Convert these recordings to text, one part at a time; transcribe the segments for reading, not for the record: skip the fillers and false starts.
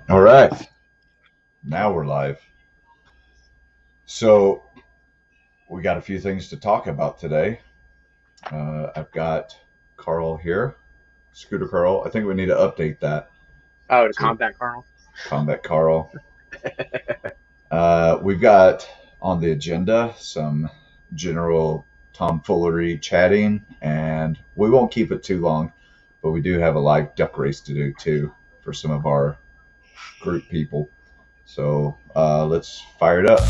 All right, now we're live. So we got a few things to talk about today. I've got Carl here, Scooter Carl. I think we need to update that Oh, to to combat Carl. Combat Carl. We've got on the agenda some general tomfoolery chatting, and we won't keep it too long, but we do have a live duck race to do too for some of our group people. So let's fire it up.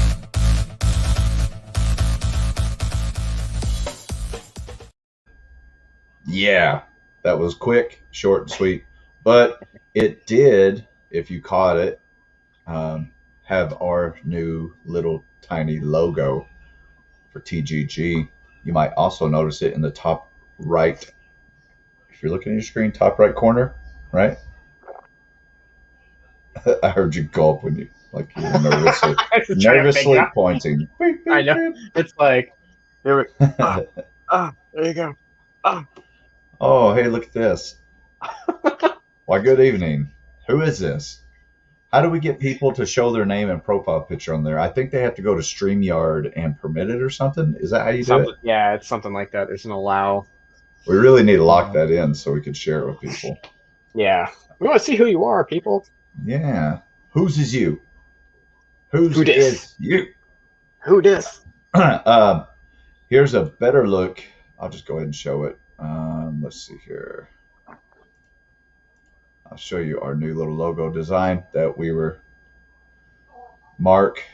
Yeah, that was quick, short, and sweet. But it did, if you caught it, um, have our new little tiny logo for TGG. You might also notice it in the top right. If you're looking at your screen, top right corner, right? I heard you gulp when you were nervously, I was trying to figure nervously out. pointing. Beep, I beep, know. beep. It's like there we there you go. Ah. Oh, hey, look at this. Why, good evening. Who is this? How do we get people to show their name and profile picture on there? I think they have to go to StreamYard and permit it or something. Is that how you do Something it? yeah, it's something like that. There's an allow. We really need to lock that in so we can share it with people. Yeah. We want to see who you are, people. Yeah. Whose is you? Whose Who dis? is you? Who dis? um, here's a better look. I'll just go ahead and show it. Let's see here. I'll show you our new little logo design that Mark,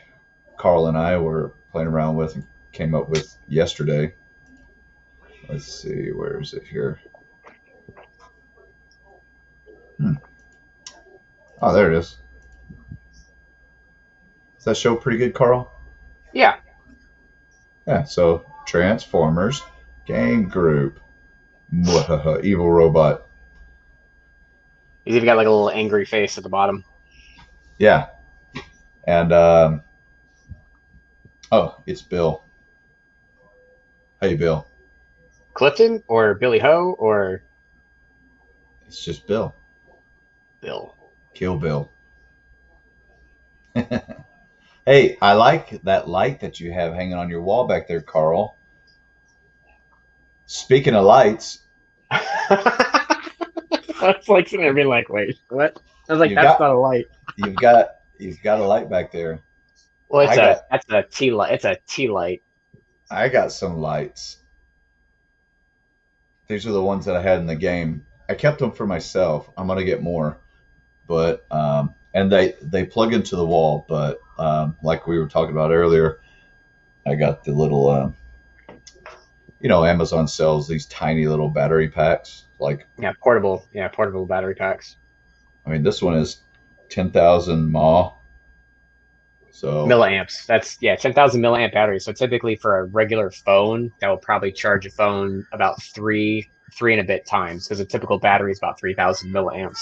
Carl, and I were playing around with and came up with yesterday. Let's see, where is it here? Hmm. Oh, there it is. Does that show pretty good, Carl? Yeah. Yeah, so Transformers Game Group. Mwahaha, evil robot. He's even got like a little angry face at the bottom. Yeah. And, oh, it's Bill. Hey, Bill. Clifton or Billy Ho or It's just Bill. Bill. Kill Bill. Hey, I like that light that you have hanging on your wall back there, Carl. Speaking of lights, That's like sitting there being like, wait, what? I was like, you've that's got not a light. you've got a light back there. Well, I got that's a T light. It's a T light. I got some lights. These are the ones that I had in the game. I kept them for myself. I'm gonna get more, but and they plug into the wall. But like we were talking about earlier, I got the little Amazon sells these tiny little battery packs. Like, Yeah, portable. Yeah, portable battery packs. I mean, this one is 10,000 mAh. So, Milliamps. That's 10,000 milliamp battery. So typically for a regular phone, that will probably charge a phone about three and a bit times because a typical battery is about 3,000 milliamps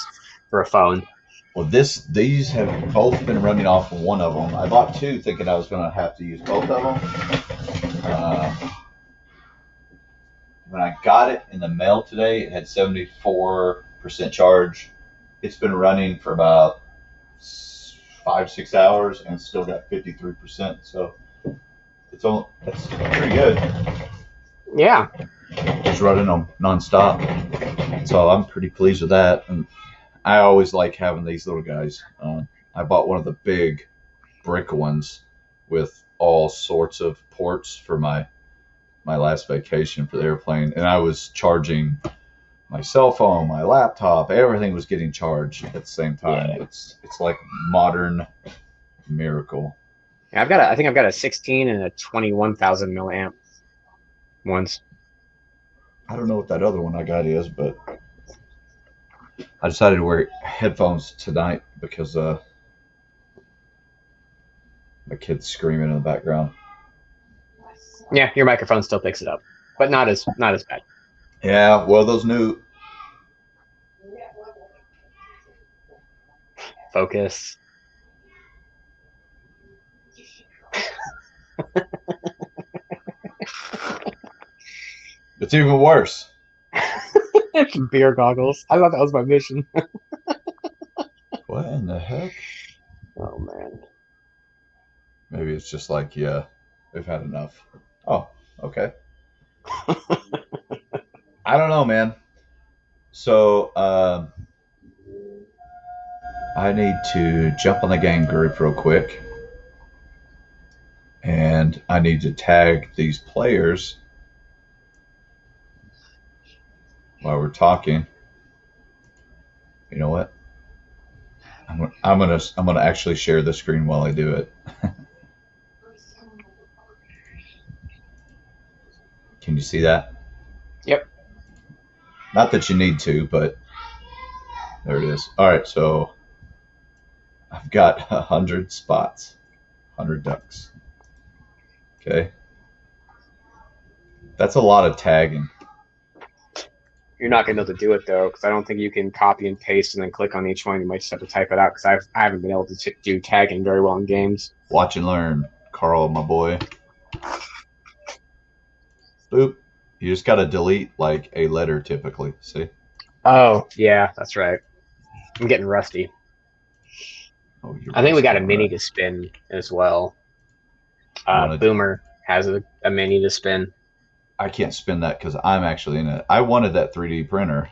for a phone. well, these have both been running off of one of them. I bought two, thinking I was going to have to use both of them. When I got it in the mail today, it had 74% charge. It's been running for about 5 6 hours and still got 53%. So that's pretty good. Yeah. Just running them nonstop. So I'm pretty pleased with that. And I always like having these little guys. I bought one of the big brick ones with all sorts of ports for my last vacation for the airplane, and I was charging my cell phone, my laptop, everything was getting charged at the same time. Yeah. It's like modern miracle. Yeah, I think I've got a 16 and a 21,000 milliamp ones. I don't know what that other one I got is, but I decided to wear headphones tonight because my kid's screaming in the background. Yeah, your microphone still picks it up, but not as bad. Yeah, well, those new Focus. it's even worse. Beer goggles. I thought that was my mission. What in in the heck? Oh man. Maybe it's just like, yeah, we've had enough. Oh, okay. I don't know, man. So I need to jump on the game group real quick, and I need to tag these players while we're talking. You know what? I'm gonna actually share the screen while I do it. Can you see that? Yep. Not that you need to, but there it is. All right, so I've got 100 spots, 100 ducks. Okay, that's a lot of tagging. You're not gonna be able to do it though, because I don't think you can copy and paste and then click on each one. You might just have to type it out, because I haven't been able to do tagging very well in games. Watch and learn, Carl, my boy. Boop. You just got to delete like a letter typically. See? Oh yeah, that's right. I'm getting rusty. Oh, I think we got a right. mini to spin as well. Wanted- Boomer has a mini to spin. I can't spin that because I'm actually in it. I wanted that 3D printer.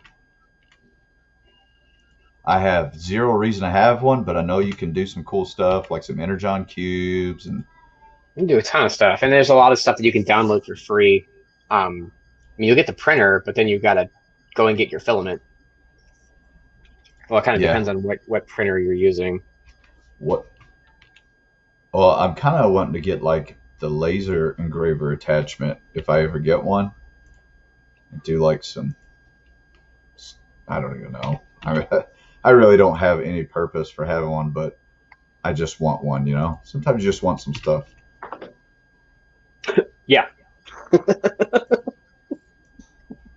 I have zero reason to have one, but I know you can do some cool stuff like some Energon cubes and You can do a ton of stuff, and there's a lot of stuff that you can download for free. I mean, you'll get the printer, but then you've got to go and get your filament. Well, it kind of Yeah. depends on what printer you're using. what. Well, I'm kind of wanting to get like the laser engraver attachment if I ever get one. And do like some. I don't even know. I really don't have any purpose for having one, but I just want one. You know, sometimes you just want some stuff. Yeah.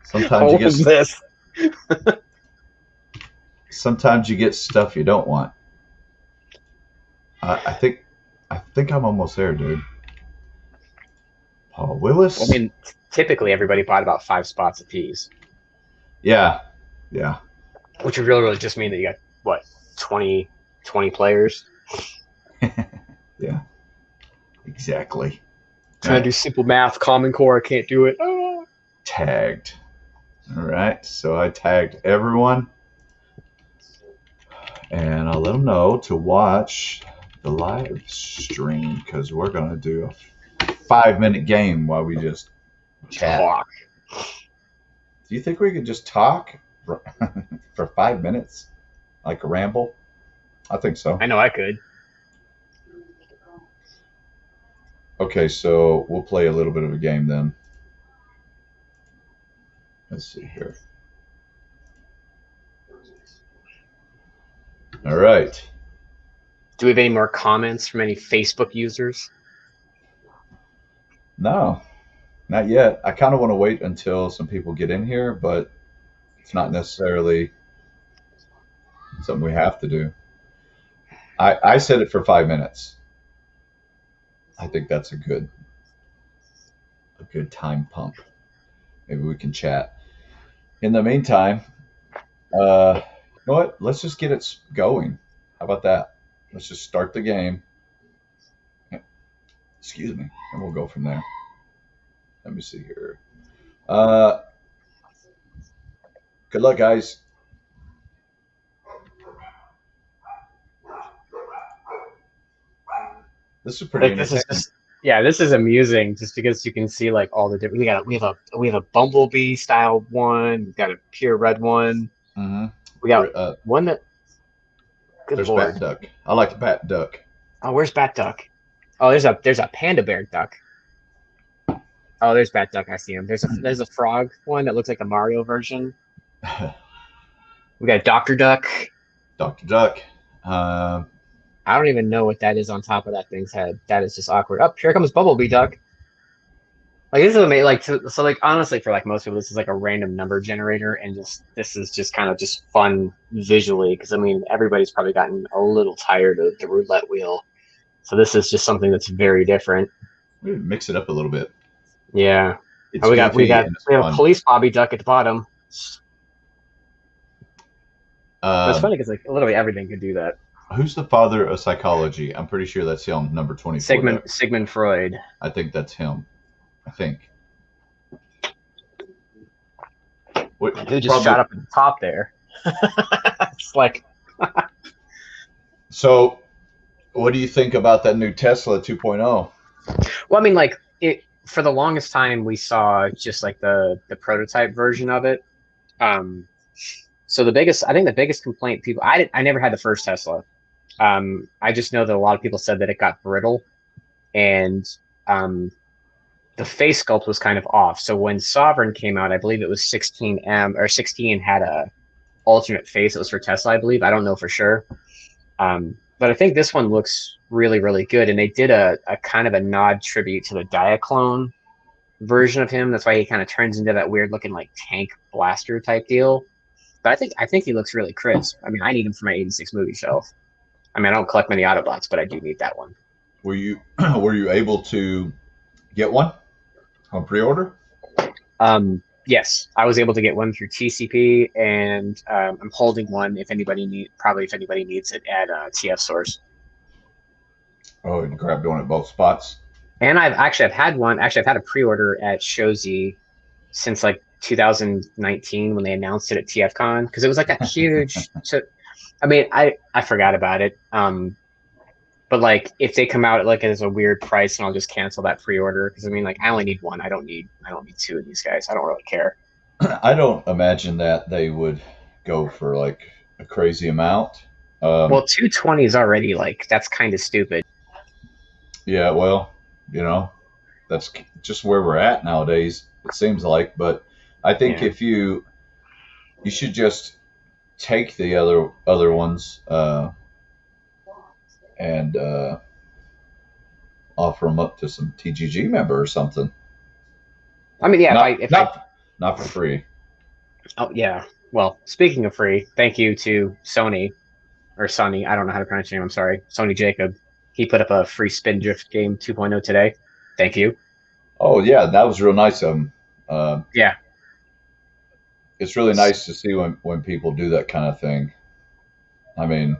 Sometimes you get this. sometimes you get stuff you don't want. I think I'm almost there, dude. Paul Willis. I mean, typically everybody bought about 5 spots apiece, Yeah. which would really just mean that you got what 20 players. Yeah. Exactly. Trying to do simple math, Common Core, I can't do it. Tagged. All right. So I tagged everyone, and I'll let them know to watch the live stream because we're gonna do a 5-minute game while we just chat. Talk. Do you think we could just talk for 5 minutes, like a ramble? I think so. I know I could. Okay, so we'll play a little bit of a game then. Let's see here. All right. Do we have any more comments from any Facebook users? No, not yet. I kind of want to wait until some people get in here, but it's not necessarily something we have to do. I set it for 5 minutes. I think that's a good time pump. Maybe we can chat. In the meantime, you know what? Let's just get it going. How about that? Let's just start the game. Excuse me, and we'll go from there. Let me see here. Good luck, guys. This is pretty This entertaining. is this is amusing just because you can see like all the different. We have a bumblebee style one. We've got a pure red one. Mhm. We got one that. Good There's lord. Bat Duck. I like the Bat Duck. Oh, where's Bat Duck? Oh, there's a panda bear duck. Oh, there's Bat Duck. I see him. There's a frog one that looks like the Mario version. We got Dr. Duck. Dr. Duck. I don't even know what that is on top of that thing's head. That is just awkward. Oh, here comes Bumblebee Duck. Like this is amazing. Like so, like honestly, for like most people, this is like a random number generator, and this is just kind of just fun visually because I mean everybody's probably gotten a little tired of the roulette wheel, so this is just something that's very different. We mix it up a little bit. Yeah. It's Oh, we have goofy and it's a fun. police Bobby Duck at the bottom. But it's Um, funny because like literally everything could do that. Who's the father of psychology? I'm pretty sure that's him, number 24 there. Sigmund Freud. I think that's him. I think. What, Who just shot up at the top there? It's like. So, what do you think about that new Tesla 2.0? Well, I mean, like for the longest time, we saw just like the prototype version of it. So I think the biggest complaint I never had the first Tesla. I just know that a lot of people said that it got brittle, and the face sculpt was kind of off. So when Sovereign came out, I believe it was 16M or 16 had a alternate face. It was for Tesla, I believe. I don't know for sure. But I think this one looks really, really good. And they did a kind of a nod tribute to the Diaclone version of him. That's why he kind of turns into that weird looking like tank blaster type deal. But I think he looks really crisp. I mean, I need him for my 86 movie shelf. I mean, I don't collect many Autobots, but I do need that one. Were you able to get one on pre-order? Yes, I was able to get one through TCP, and I'm holding one if anybody needs it at TF Source. Oh, and grabbed one at both spots. And I've had one. Actually, I've had a pre-order at Shozi since like 2019 when they announced it at TFCon, because it was like a huge. So, I mean, I forgot about it. But like, if they come out like as a weird price, and I'll just cancel that pre-order, because I mean, like, I only need one. I don't need two of these guys. I don't really care. I don't imagine that they would go for like a crazy amount. Well, 220 is already like, that's kind of stupid. Yeah, well, that's just where we're at nowadays, it seems like. But I think if you should just take the other ones and offer them up to some TGG member or something. I mean, yeah, not for free. Oh yeah. Well, speaking of free, thank you to Sony or Sonny. I don't know how to pronounce your name. I'm sorry, Sony Jacob. He put up a free Spindrift game 2.0 today. Thank you. Oh yeah, that was real nice of him. Yeah. It's really nice to see when people do that kind of thing. I mean,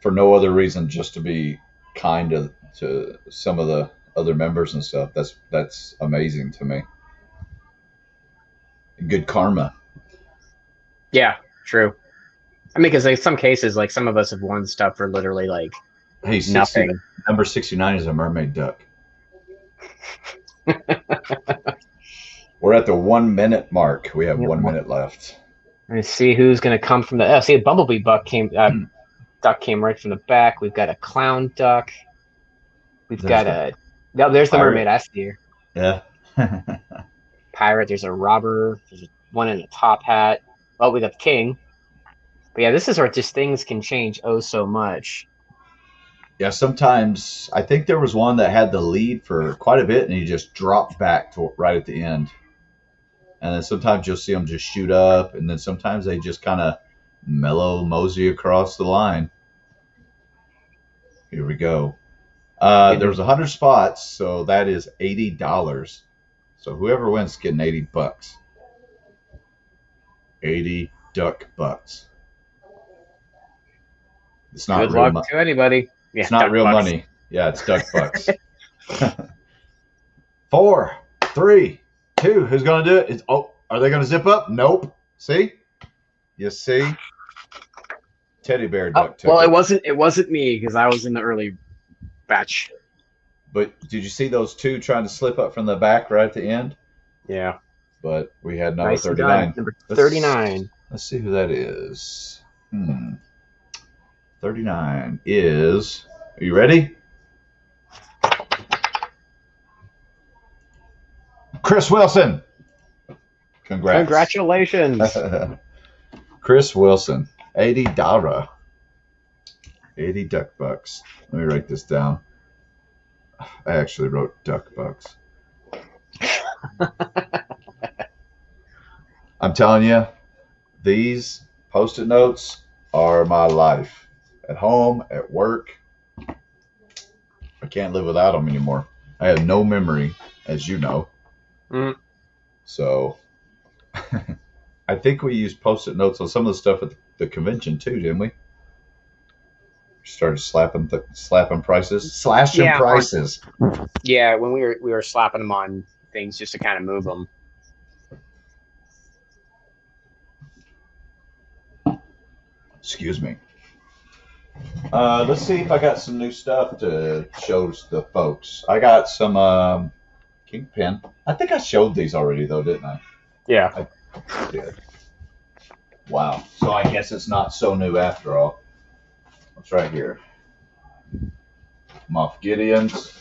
for no other reason, just to be kind to some of the other members and stuff. That's amazing to me. Good karma. Yeah, true. I mean, because like some cases, like some of us have won stuff for literally like nothing. Number 69 is a mermaid duck. We're at the 1 minute mark. We have 1 minute left. Let's see who's going to come from the. See, a bumblebee duck came right from the back. We've got a clown duck. There's the mermaid. I see her. Yeah. Pirate. There's a robber. There's one in a top hat. Oh, we got king. But yeah, this is where just things can change so much. Yeah, sometimes I think there was one that had the lead for quite a bit, and he just dropped back to right at the end. And then sometimes you'll see them just shoot up, and then sometimes they just kind of mellow mosey across the line. Here we go. There's 100 spots, so that is $80. So whoever wins is getting $80. 80 duck bucks. It's not good luck to anybody. Yeah, it's not real money. Yeah, it's duck bucks. 4, 3, 2. Who's gonna do it? Are they gonna zip up? Nope. See? You see? Teddy bear duck. Well, it wasn't me because I was in the early batch. But did you see those two trying to slip up from the back right at the end? Yeah. But we had number 39. Number 39. Let's see who that is. 39 is. Are you ready? Chris Wilson. Congrats. Congratulations. Chris Wilson. $80. 80 duck bucks. Let me write this down. I actually wrote duck bucks. I'm telling you, these Post-it notes are my life. At home, at work. I can't live without them anymore. I have no memory, as you know. So I think we used Post-it notes on some of the stuff at the convention too, didn't we? Started slapping prices, slashing Yeah, prices. yeah. When we were slapping them on things just to kind of move them. Excuse me. Let's see if I got some new stuff to show the folks. I got some Kingpin. I think I showed these already though, didn't I? Yeah. I did. Wow. So I guess it's not so new after all. What's right here? Moff Gideons.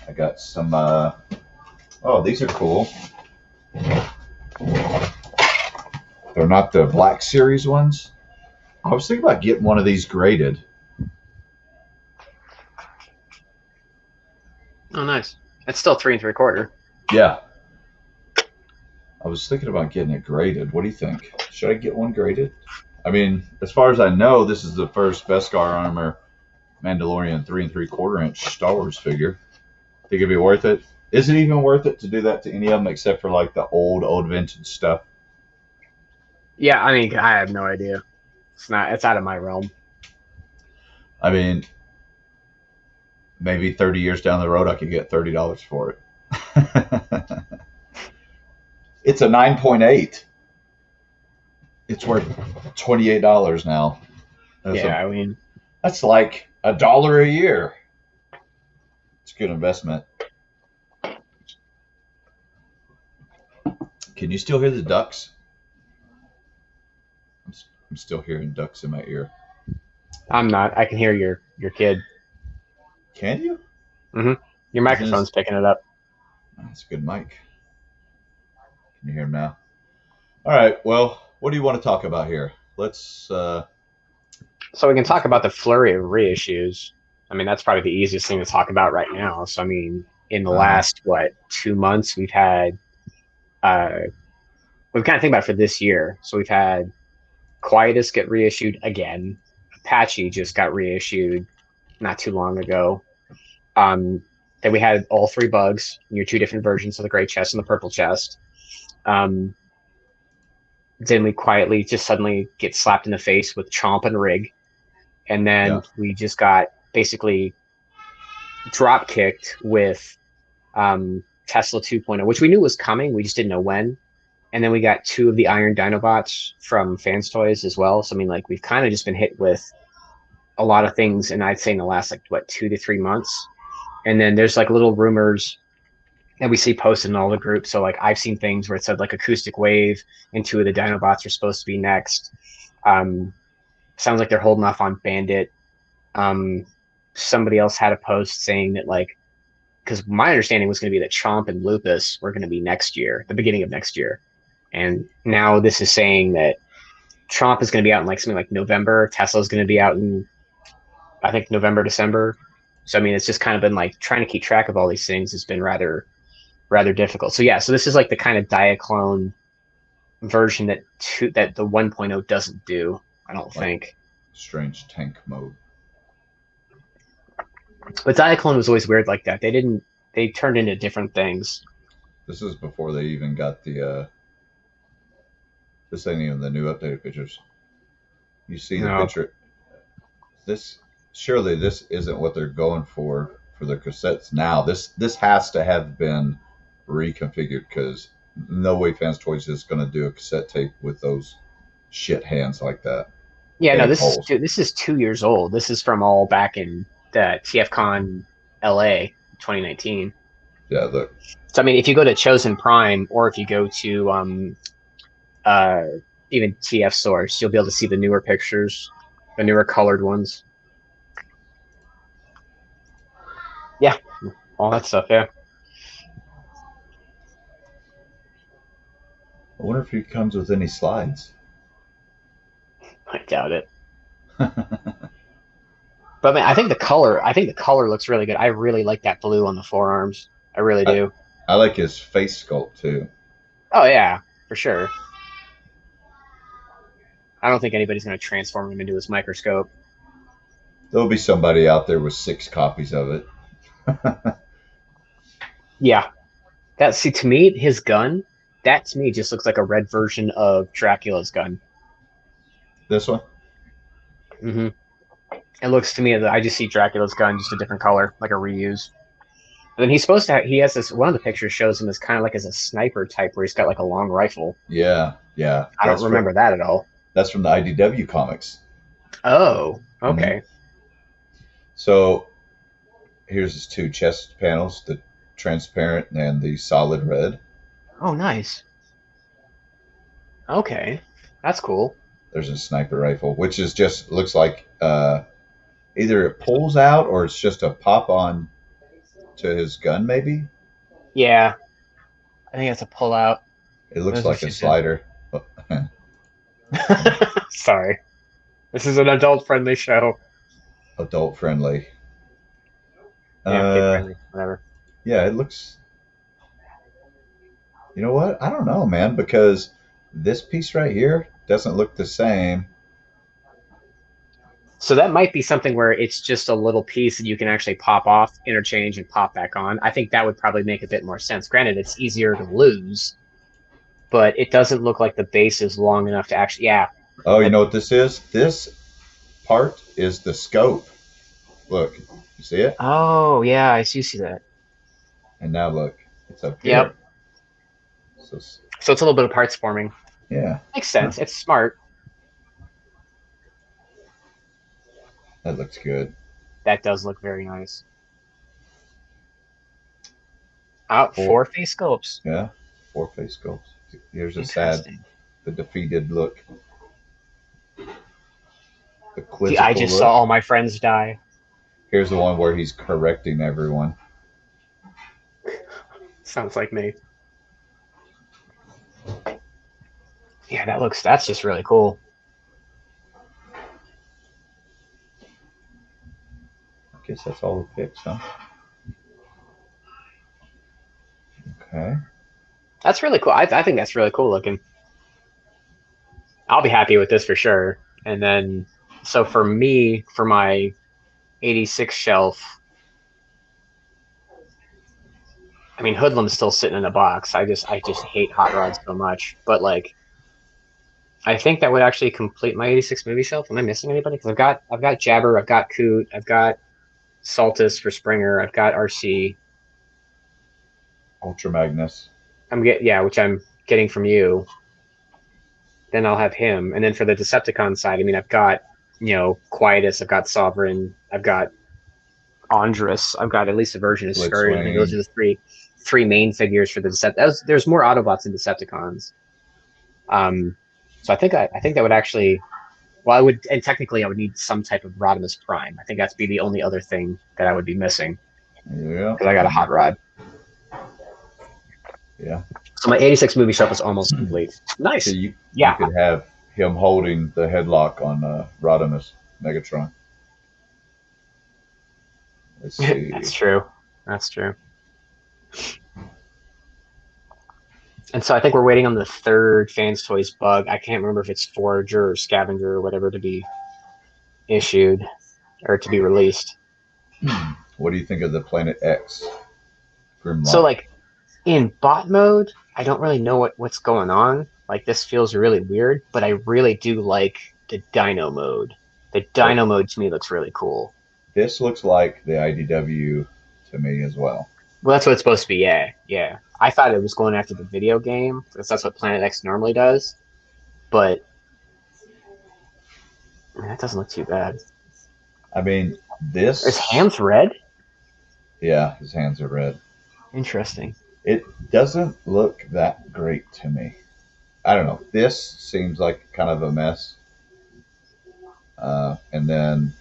I got some. Oh, these are cool. They're not the Black Series ones. I was thinking about getting one of these graded. Oh, nice. It's still 3 3/4. Yeah. I was thinking about getting it graded. What do you think? Should I get one graded? I mean, as far as I know, this is the first Beskar Armor Mandalorian 3 3/4 inch Star Wars figure. Think it'd be worth it? Is it even worth it to do that to any of them except for like the old vintage stuff? Yeah, I mean, I have no idea. It's not. It's out of my realm. I mean, maybe 30 years down the road, I could get $30 for it. It's a 9.8. It's worth $28 now. I mean, That's like $1 a year. It's a good investment. Can you still hear the ducks? I'm still hearing ducks in my ear. I'm not. I can hear your kid. Can you? Your microphone's picking it up. That's a good mic. Can you hear him now? All right. Well, what do you want to talk about here? Let's. So we can talk about the flurry of reissues. I mean, that's probably the easiest thing to talk about right now. So I mean, in the last 2 months, we've had. We've kind of think about it for this year. So we've had Quietus get reissued again. Apache just got reissued not too long ago. Then we had all 3 bugs, your 2 different versions of the gray chest and the purple chest. Then we quietly just suddenly get slapped in the face with Chomp and Rig. And then we just got basically drop kicked with Tesla 2.0, which we knew was coming. We just didn't know when. And then we got 2 of the Iron Dinobots from Fans Toys as well. So I mean, like, we've kind of just been hit with a lot of things, and I'd say in the last 2 to 3 months. And then there's like little rumors that we see posted in all the groups. So like I've seen things where it said like Acoustic Wave and 2 of the Dinobots are supposed to be next. Sounds like they're holding off on Bandit. Somebody else had a post saying that, like, because my understanding was going to be that Chomp and Lupus were going to be next year, the beginning of next year. And now this is saying that Chomp is going to be out in like something like November. Tesla's going to be out in, I think, November, December. So I mean, it's just kind of been like trying to keep track of all these things has been rather difficult. So yeah, so this is like the kind of Diaclone version that the 1.0 doesn't do, I don't think. Strange tank mode. But Diaclone was always weird like that. They turned into different things. This is before they even got the this ain't even the new updated pictures. You see the picture. Surely this isn't what they're going for their cassettes now. This has to have been reconfigured, because no way Fans Toys is going to do a cassette tape with those shit hands like that. Yeah, no, this is 2 years old. This is from all back in the TFCon LA 2019. Yeah, so I mean, if you go to Chosen Prime, or if you go to even TF Source, you'll be able to see the newer pictures, the newer colored ones. Yeah, all that stuff. Yeah. I wonder if he comes with any slides. I doubt it. But man, I think the color looks really good. I really like that blue on the forearms. I really do. I like his face sculpt too. Oh yeah, for sure. I don't think anybody's going to transform him into his microscope. There'll be somebody out there with 6 copies of it. Yeah. To me, his gun, that to me just looks like a red version of Dracula's gun. This one? Mm-hmm. It looks to me that I just see Dracula's gun, just a different color, like a reuse. And then he's supposed to have, he has this, one of the pictures shows him as kind of like as a sniper type where he's got like a long rifle. Yeah, yeah. I don't remember that at all. That's from the IDW comics. Oh, Mhm. okay. So here's his two chest panels, the transparent and the solid red. Oh, nice. Okay. That's cool. There's a sniper rifle, which is just looks like either it pulls out or it's just a pop on to his gun, maybe. Yeah. I think it's a pull out. It looks Those like are a just- slider. Sorry. This is an adult friendly show. Adult friendly. Yeah, kid friendly, whatever. Yeah, it looks. You know what? I don't know, man, because this piece right here doesn't look the same. So that might be something where it's just a little piece that you can actually pop off, interchange, and pop back on. I think that would probably make a bit more sense. Granted, it's easier to lose, but it doesn't look like the base is long enough to actually. Yeah. Oh, you know what this is? This part is the scope. Look, you see it? Oh, yeah, I do see that. And now look, it's up here. Yep. So, So it's a little bit of parts forming. yeah, Makes sense. It's smart. that looks good. That does look very nice. Out four face scopes. Yeah, four face sculpts. Here's a sad, the defeated look. The quizzical I just look. saw all my friends die. Here's the one where he's correcting everyone. Sounds like me. Yeah, that's just really cool. I guess that's all the picks, huh? Okay. That's really cool. I think that's really cool looking. I'll be happy with this for sure. And then, so for me, for my 86 shelf, I mean, Hoodlum's still sitting in a box. I just hate Hot Rods so much. But like, I think that would actually complete my 86 movie shelf. Am I missing anybody? Because I've got Jabber, I've got Coot, I've got Saltus for Springer, I've got RC. Ultra Magnus. Which I'm getting from you. Then I'll have him, and then for the Decepticon side, I mean, I've got Quietus, I've got Sovereign, I've got Andrus, I've got at least a version of Scourge. I think those are the three main figures for the Decepticons. There's more Autobots and Decepticons. So I think that would actually, well, and technically I would need some type of Rodimus Prime. I think that's be the only other thing that I would be missing. Yeah. Because I got a Hot Rod. Yeah. So my 86 movie shelf is almost complete. Nice. So you Yeah. could have him holding the headlock on Rodimus Megatron. Let's see. That's true. That's true. And so I think we're waiting on the third Fans Toys bug. I can't remember if it's Forager or Scavenger or whatever to be issued or to be released. What do you think of the Planet X? Grimlock? So like in bot mode, I don't really know what's going on. Like this feels really weird, but I really do like the Dino mode. The Dino mode to me looks really cool. This looks like the IDW to me as well. Well, that's what it's supposed to be. Yeah, yeah. I thought it was going after the video game because that's what Planet X normally does. But I mean, that doesn't look too bad. I mean, this. His hands red? Yeah, his hands are red. Interesting. It doesn't look that great to me. I don't know. This seems like kind of a mess. And then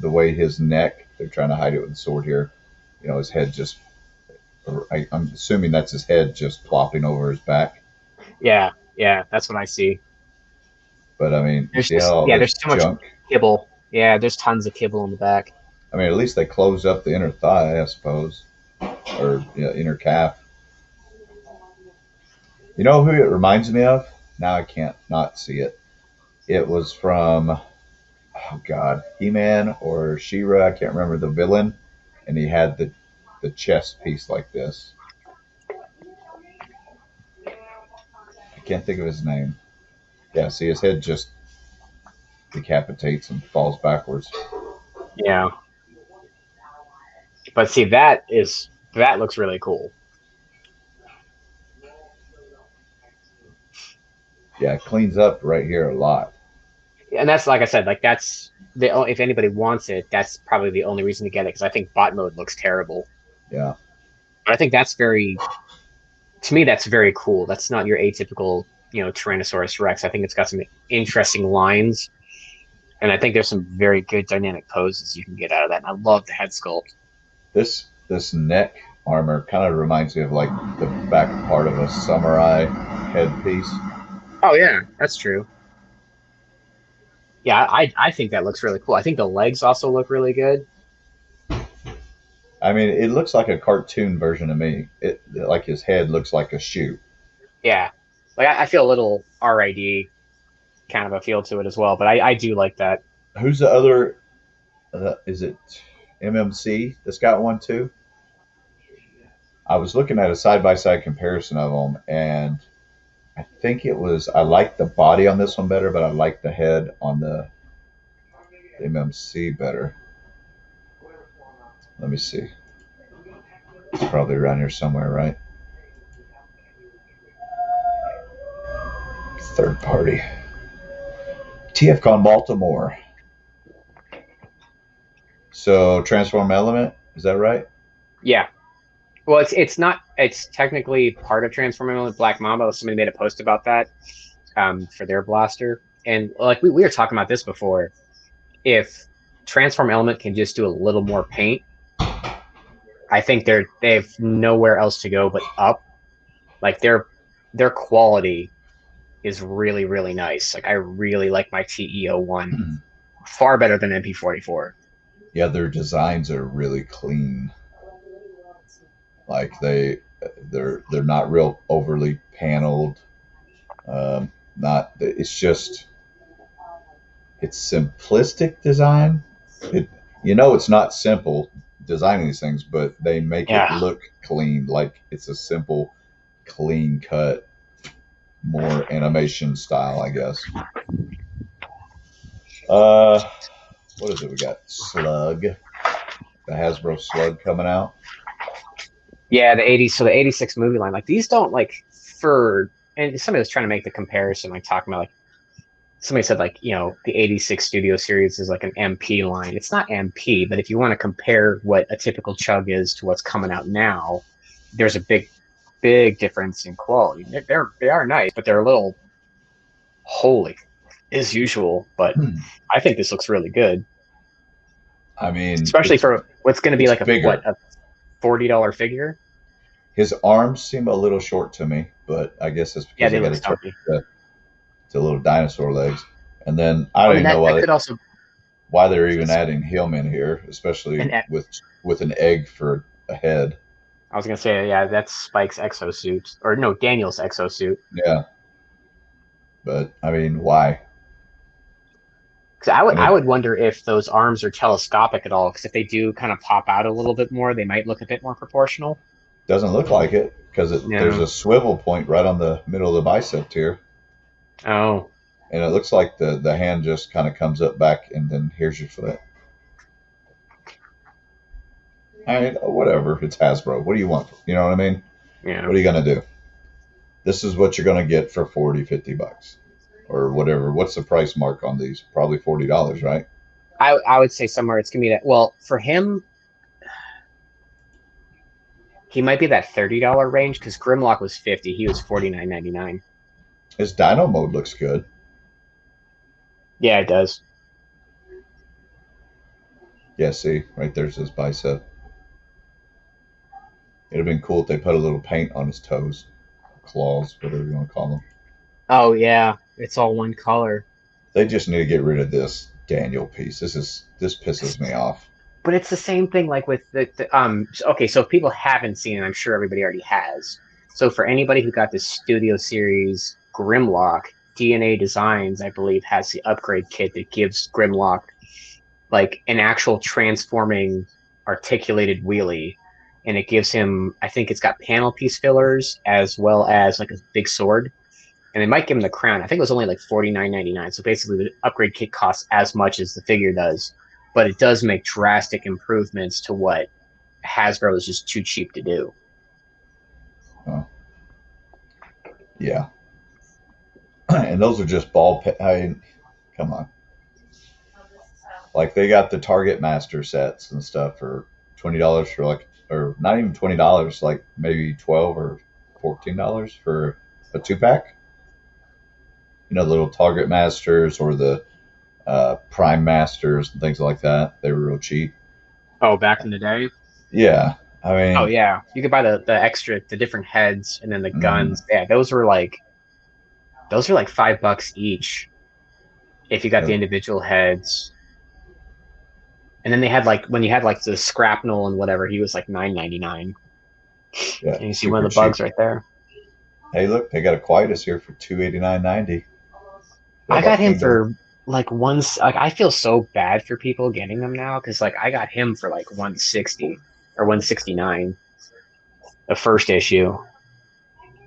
the way his neck, they're trying to hide it with the sword here. You know, his head just, I'm assuming that's his head just plopping over his back. Yeah, that's what I see. But I mean, there's too much kibble. Yeah, there's tons of kibble in the back. I mean, at least they close up the inner thigh, I suppose, or inner calf. You know who it reminds me of? Now I can't not see it. It was from, oh God, He-Man or She-Ra. I can't remember the villain, and he had the chest piece like this. I can't think of his name. Yeah, see his head just decapitates and falls backwards. Yeah. But see, that looks really cool. Yeah, it cleans up right here a lot. And that's like I said, like that's if anybody wants it, that's probably the only reason to get it because I think bot mode looks terrible. Yeah. But I think that's very to me that's very cool. That's not your atypical, Tyrannosaurus Rex. I think it's got some interesting lines, and I think there's some very good dynamic poses you can get out of that. And I love the head sculpt. This neck armor kind of reminds me of like the back part of a samurai headpiece. Oh yeah, that's true. Yeah, I think that looks really cool. I think the legs also look really good. I mean, it looks like a cartoon version of me. It like his head looks like a shoe. Yeah, like I feel a little RID kind of a feel to it as well, but I do like that. Who's the other? Is it MMC that's got one too? I was looking at a side by side comparison of them, and I think it was. I like the body on this one better, but I like the head on the MMC better. Let me see. It's probably around here somewhere, right? Third party. TFCon Baltimore. So Transform Element, is that right? Yeah. Well, it's technically part of Transforming with Black Mamba. Somebody made a post about that for their blaster, and like we were talking about this before. If Transform Element can just do a little more paint, I think they have nowhere else to go but up. Like their quality is really really nice. Like I really like my TE01 far better than MP44. Yeah, their designs are really clean. Like they're not real overly paneled. Not it's just it's simplistic design. It it's not simple designing these things, but they make it Yeah. look clean, like it's a simple, clean cut, more animation style, I guess. What is it? We got Slug, the Hasbro Slug coming out. Yeah, the 80s, so the 86 movie line, like these don't like and somebody was trying to make the comparison, like talking about like somebody said like, the 86 Studio Series is like an MP line. It's not MP, but if you want to compare what a typical chug is to what's coming out now, there's a big difference in quality. They are nice, but they're a little holy as usual, but I think this looks really good. I mean, especially for what's going to be like a $40 figure. His arms seem a little short to me, but I guess it's because they got look stumpy. To little dinosaur legs. And then I don't even know why they're even adding him in here, especially with an egg for a head. I was gonna say, yeah, that's Spike's exosuit, or no, Daniel's exosuit. Yeah, but I mean, why? Because I would wonder if those arms are telescopic at all. Because if they do kind of pop out a little bit more, they might look a bit more proportional. Doesn't look like it because there's a swivel point right on the middle of the bicep here. Oh. And it looks like the hand just kind of comes up back, and then here's your foot. I mean, whatever. It's Hasbro. What do you want? You know what I mean? Yeah. What are you going to do? This is what you're going to get for $40-$50 or whatever. What's the price mark on these? Probably $40, right? I would say somewhere it's going to be that. Well, for him, he might be that $30 range because Grimlock was $50. He was $49.99. His Dino mode looks good. Yeah, it does. Yeah, see, right there's his bicep. It'd have been cool if they put a little paint on his toes, claws, whatever you want to call them. Oh yeah, it's all one color. They just need to get rid of this Daniel piece. This pisses me off. But it's the same thing like with the okay, so if people haven't seen it, I'm sure everybody already has. So for anybody who got the Studio Series Grimlock, DNA Designs, I believe, has the upgrade kit that gives Grimlock like an actual transforming articulated wheelie, and it gives him, I think it's got panel piece fillers as well as like a big sword. and they might give him the crown. I think it was only like $49.99. So basically, the upgrade kit costs as much as the figure does, but it does make drastic improvements to what Hasbro is just too cheap to do. Yeah. And those are just I mean, come on. Like they got the Target Master sets and stuff for $20 for like, or not even $20, like maybe $12 or $14 for a 2-pack. You know, the little Target Masters or the Prime Masters and things like that. They were real cheap. Oh, back in the day. Yeah, I Oh mean, yeah, you could buy the different heads and then the mm, guns. Yeah, those were like $5 each if you got the individual heads. And then they had like when you had like the Scrapnel and whatever, he was like $9.99. yeah, And you see one super of the cheap. bugs right there. Hey, look, they got a Quietus here for $289.90. I got Robot him Kingdom. for like like I feel so bad for people getting them now because like I got him for like 160 or 169 the first issue.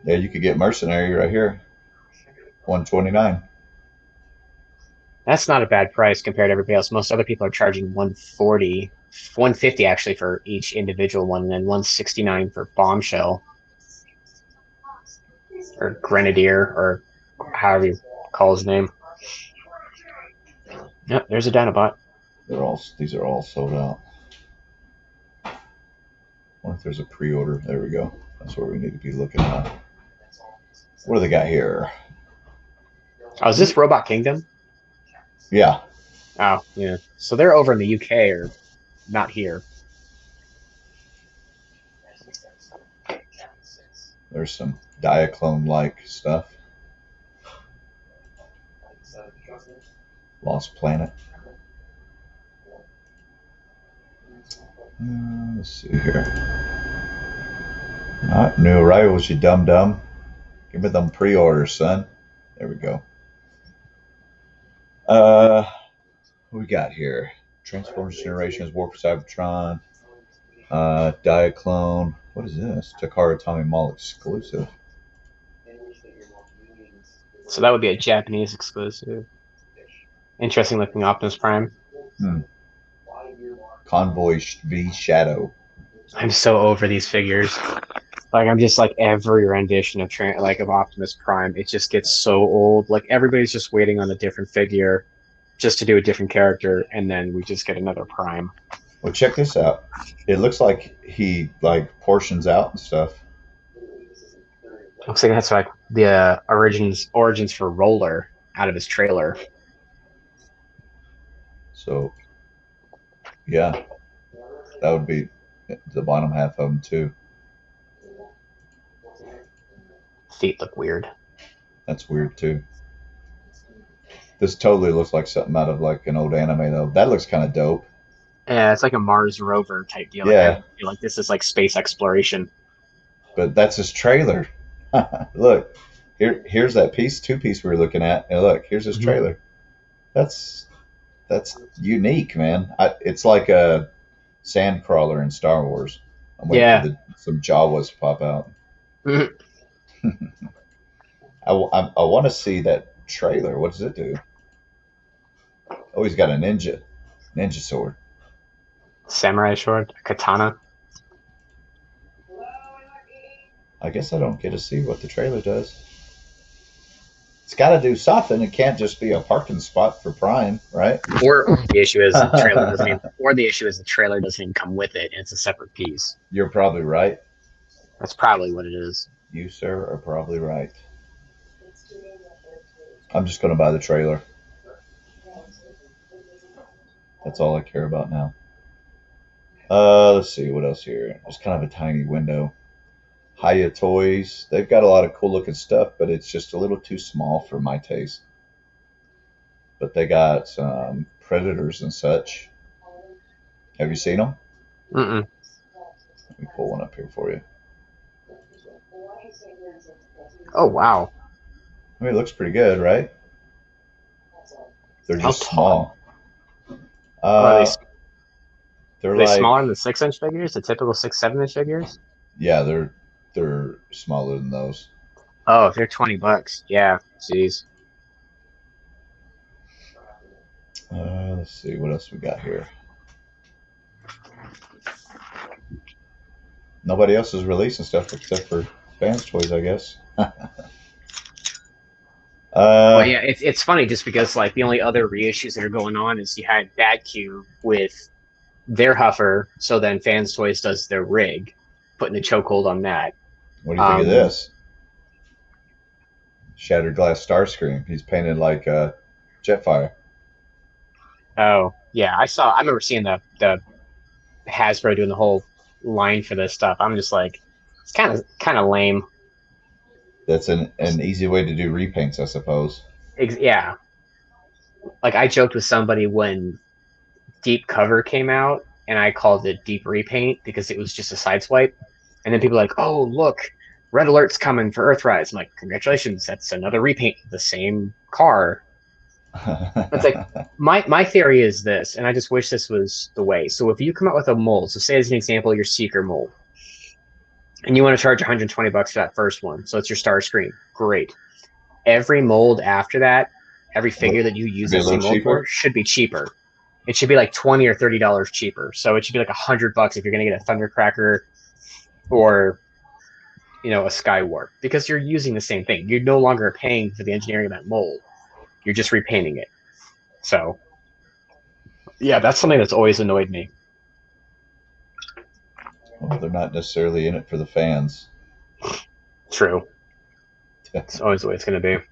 Yeah, you could get Mercenary right here, 129. That's not a bad price compared to everybody else. Most other people are charging 140, 150 actually for each individual one, and then 169 for Bombshell or Grenadier or however you call his name. Yep, there's a Dinobot. These are all sold out. I wonder if there's a pre-order. There we go. That's where we need to be looking at. What do they got here? Oh, is this Robot Kingdom? Yeah, Oh, yeah. So they're over in the UK or not here. there's some Diaclone-like stuff. Lost Planet. Let's see here. Not new arrivals, you dum dum. Give me them pre-orders, son. There we go. What we got here? Transformers Generations, War for Cybertron, Diaclone. What is this? Takara Tommy Mall exclusive. So that would be a Japanese exclusive. Interesting looking Optimus Prime. Convoy V Shadow. I'm so over these figures. Like I'm just like every rendition of of Optimus Prime. It just gets so old. Like everybody's just waiting on a different figure just to do a different character, and then we just get another Prime. Well, check this out. It looks like he like portions out and stuff. Looks like that's like the origins for Roller out of his trailer. So, yeah, that would be the bottom half of them too. Feet look weird. That's weird too. This totally looks like something out of like an old anime though. That looks kind of dope. Yeah, it's like a Mars rover type deal. Yeah. Like, I feel like this is like space exploration. But that's his trailer. Look, here's that two-piece we were looking at, and look, here's his trailer. That's unique, man. It's like a sand crawler in Star Wars. I'm waiting for some Jawas to pop out. I want to see that trailer. What does it do? Oh, he's got a ninja sword. Samurai sword, katana. I guess I don't get to see what the trailer does. It's got to do something. It can't just be a parking spot for Prime, right? Or the issue is the trailer doesn't even come with it. And it's a separate piece. You're probably right. That's probably what it is. You, sir, are probably right. I'm just going to buy the trailer. That's all I care about now. Let's see what else here. It's kind of a tiny window. Hiya Toys. They've got a lot of cool looking stuff, but it's just a little too small for my taste. But they got some Predators and such. Have you seen them? Mm-mm. Let me pull one up here for you. Oh, wow. I mean, it looks pretty good, right? They're just small. Are they're like smaller than the 6-inch figures, the typical 6-7-inch figures? Yeah, they're smaller than those. Oh, if they're $20, yeah. Jeez. Let's see what else we got here. Nobody else is releasing stuff except for Fans Toys, I guess. Well, yeah, it's funny just because like the only other reissues that are going on is you had Bad Cube with their Huffer, so then Fans Toys does their rig, putting the chokehold on that. What do you think of this? Shattered Glass Starscream. He's painted like Jetfire. Oh, yeah, I remember seeing the Hasbro doing the whole line for this stuff. I'm just like, it's kind of lame. That's an easy way to do repaints, I suppose. Yeah, like I joked with somebody when Deep Cover came out, and I called it Deep Repaint because it was just a sideswipe. And then people were like, oh, look, Red Alert's coming for Earthrise. I'm like, congratulations, that's another repaint of the same car. It's like, my theory is this, and I just wish this was the way. So if you come out with a mold, so say as an example, your Seeker mold, and you want to charge $120 for that first one, so it's your Starscream, great. Every mold after that, every figure that you use that same mold for should be cheaper. It should be like $20 or $30 cheaper. So it should be like $100 if you're going to get a Thundercracker or, you know, a Skywarp, because you're using the same thing. You're no longer paying for the engineering of that mold. You're just repainting it. So, yeah, that's something that's always annoyed me. Well, they're not necessarily in it for the fans. True. It's always the way it's going to be.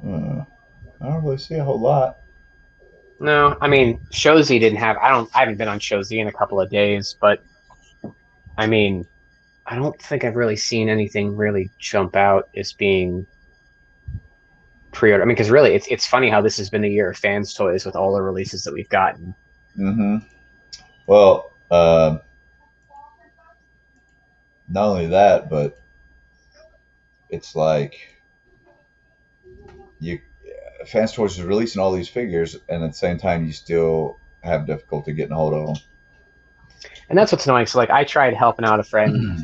I don't really see a whole lot. No, I mean, Shozi didn't have. I haven't been on Shozi in a couple of days, but I mean, I don't think I've really seen anything really jump out as being pre-order. I mean, because really, it's funny how this has been the year of Fans Toys with all the releases that we've gotten. Mm-hmm. Well, not only that, but it's like Fans Toys is releasing all these figures, and at the same time, you still have difficulty getting a hold of them. And that's what's annoying. So, like, I tried helping out a friend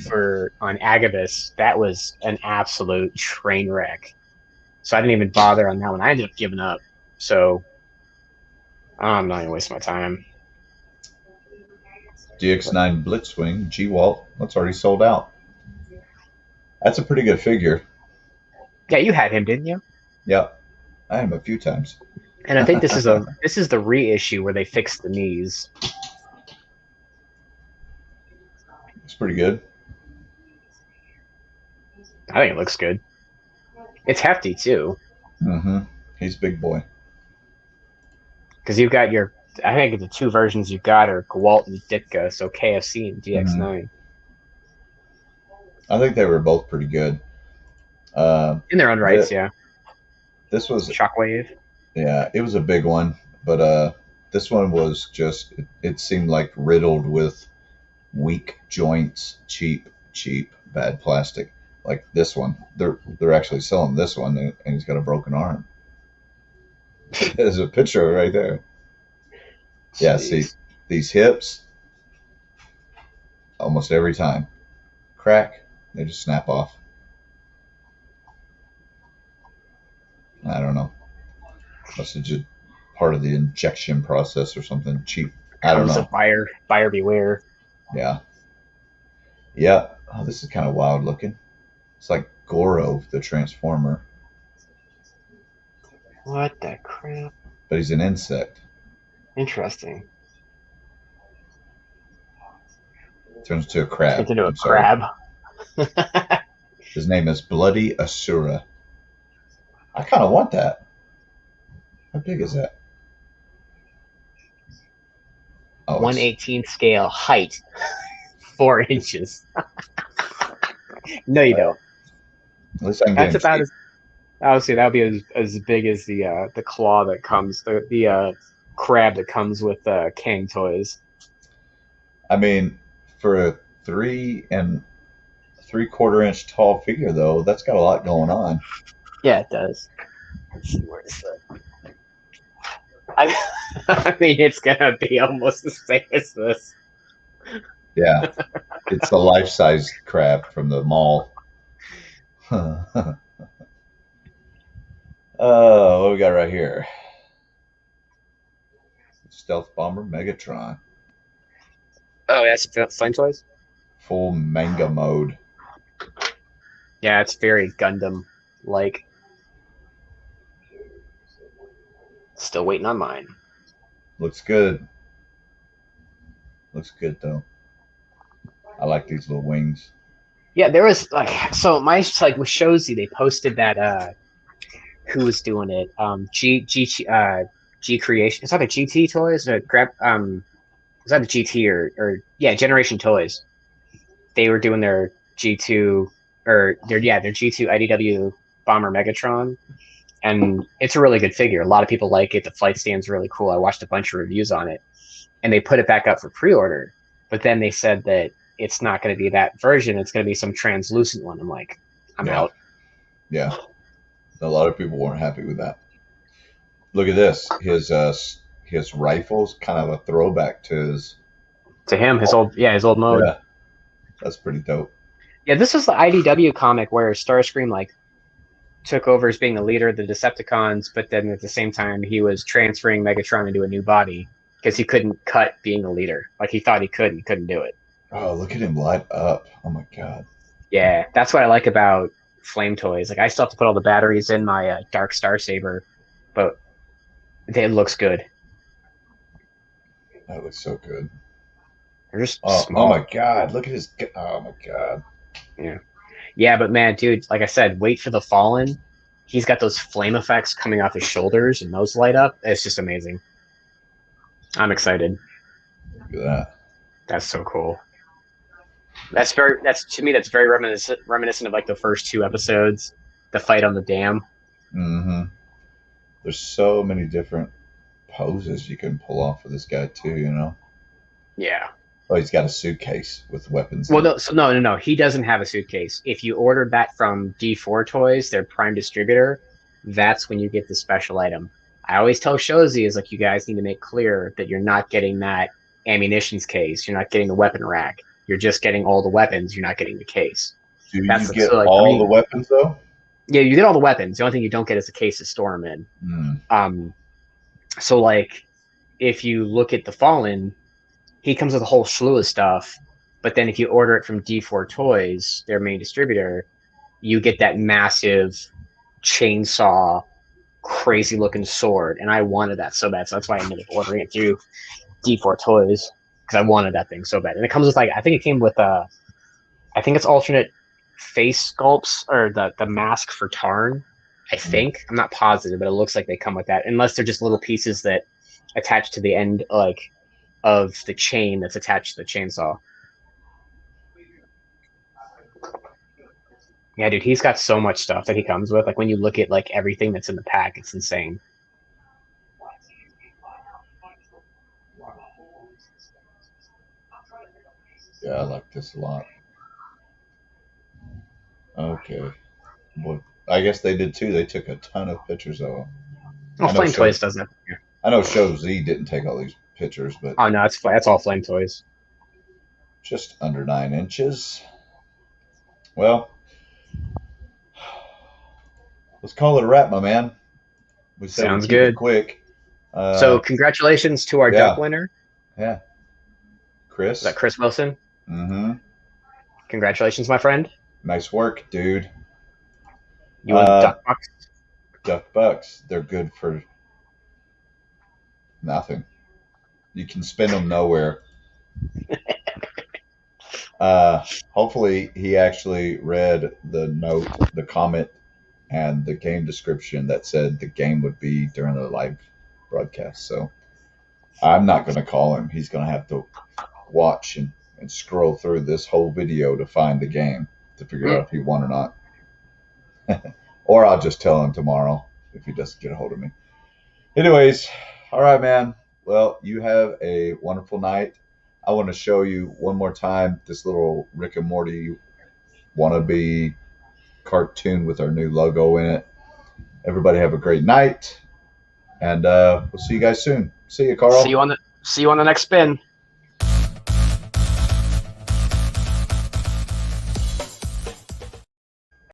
on Agabus. That was an absolute train wreck. So I didn't even bother on that one. I ended up giving up. So I'm not gonna waste my time. DX9 Blitzwing G-Walt. That's already sold out. That's a pretty good figure. Yeah, you had him, didn't you? Yep. I had him a few times. And I think this is the reissue where they fixed the knees. It's pretty good. I think it looks good. It's hefty too. Mm-hmm. He's a big boy. Because you've got I think the two versions you've got are Gwalt and Ditka, so KFC and DX9. Mm-hmm. I think they were both pretty good. In their own rights, yeah. This was Shockwave. Yeah, it was a big one, but this one was just it seemed like riddled with weak joints, cheap, bad plastic. Like this one, they're actually selling this one, and he's got a broken arm. There's a picture right there. Jeez. Yeah, see these hips. Almost every time, crack, they just snap off. I don't know. Must have just part of the injection process or something cheap. I don't know. Buyer beware. Yeah. Yeah. Oh, this is kind of wild looking. It's like Goro, the Transformer. What the crap? But he's an insect. Interesting. Turns into a crab. Turns into a crab. His name is Bloody Asura. I kind of want that. How big is that? Oh, 1/18 scale height, 4 inches. No, you don't. At least I can That's about as. Obviously, that would be as big as the claw that comes, the crab that comes with Kang toys. I mean, for a 3 3/4 inch tall figure, though, that's got a lot going on. Yeah, it does. Let's see, where is that? I mean, it's gonna be almost the same as this. Yeah, it's a life-size crab from the mall. Oh, what we got right here? Stealth Bomber Megatron. Oh, that's Flame Toys? Full manga mode. Yeah, it's very Gundam-like. Still waiting on mine. Looks good. Looks good though. I like these little wings. Yeah, there was like so my like with Shozy, they posted that who was doing it? G Creation. It's either GT Toys or Grab was that the GT or yeah, Generation Toys. They were doing their G2 or their G2 IDW Bomber Megatron, and it's a really good figure. A lot of people like it. The flight stand's really cool. I watched a bunch of reviews on it, and they put it back up for pre-order. But then they said that it's not going to be that version. It's going to be some translucent one. I'm like, I'm out. Yeah. A lot of people weren't happy with that. Look at this. His rifle's kind of a throwback to his. To him, his old mode. Yeah, that's pretty dope. Yeah, this was the IDW comic where Starscream like took over as being the leader of the Decepticons, but then at the same time he was transferring Megatron into a new body because he couldn't cut being a leader. Like he thought he could, and he couldn't do it. Oh, look at him light up! Oh my god. Yeah, that's what I like about Flame Toys. Like I still have to put all the batteries in my Dark Star Saber, but it looks good. That looks so good. They're just Oh small. my god! Look at his. Oh my god. Yeah, but man, dude, like I said, wait for the Fallen. He's got those flame effects coming off his shoulders, and those light up. It's just amazing. I'm excited. Look at that. That's so cool. That's to me that's very reminiscent of like the first two episodes, the fight on the dam. Mm-hmm. There's so many different poses you can pull off for this guy too. You know. Yeah. Oh, he's got a suitcase with weapons. Well, no. He doesn't have a suitcase. If you ordered that from D4 Toys, their prime distributor, that's when you get the special item. I always tell Shozy is like, you guys need to make clear that you're not getting that ammunitions case. You're not getting the weapon rack. You're just getting all the weapons. You're not getting the case. Do That's you get so, like, all the weapons though? Yeah, you get all the weapons. The only thing you don't get is a case to store them in. Mm. So like, if you look at the Fallen, he comes with a whole slew of stuff. But then if you order it from D4 Toys, their main distributor, you get that massive chainsaw, crazy looking sword. And I wanted that so bad. So that's why I ended up ordering it through D4 Toys, because I wanted that thing so bad. And it comes with like, I think it came with I think it's alternate face sculpts or the mask for Tarn. I think. I'm not positive, but it looks like they come with that. Unless they're just little pieces that attach to the end like of the chain that's attached to the chainsaw. Yeah, dude, he's got so much stuff that he comes with. Like when you look at like everything that's in the pack, it's insane. Yeah, I like this a lot. Okay. Well, I guess they did too. They took a ton of pictures of them. Well, Flame Toys doesn't. I know Show Z didn't take all these pictures, but oh no, that's all Flame Toys. Just under 9 inches. Well, let's call it a wrap, my man. We said Sounds we'd keep it good. quick. So congratulations to our duck winner. Yeah. Chris. Is that Chris Wilson? Mm-hmm. Congratulations, my friend. Nice work, dude. You won Duck Bucks? Duck Bucks. They're good for nothing. You can spend them nowhere. Hopefully he actually read the note, the comment, and the game description that said the game would be during the live broadcast. So I'm not going to call him. He's going to have to watch and scroll through this whole video to find the game to figure out if he won or not. Or I'll just tell him tomorrow if he doesn't get a hold of me. Anyways, all right, man. Well, you have a wonderful night. I want to show you one more time this little Rick and Morty wannabe cartoon with our new logo in it. Everybody have a great night, and we'll see you guys soon. See you, Carl. See you on the next spin.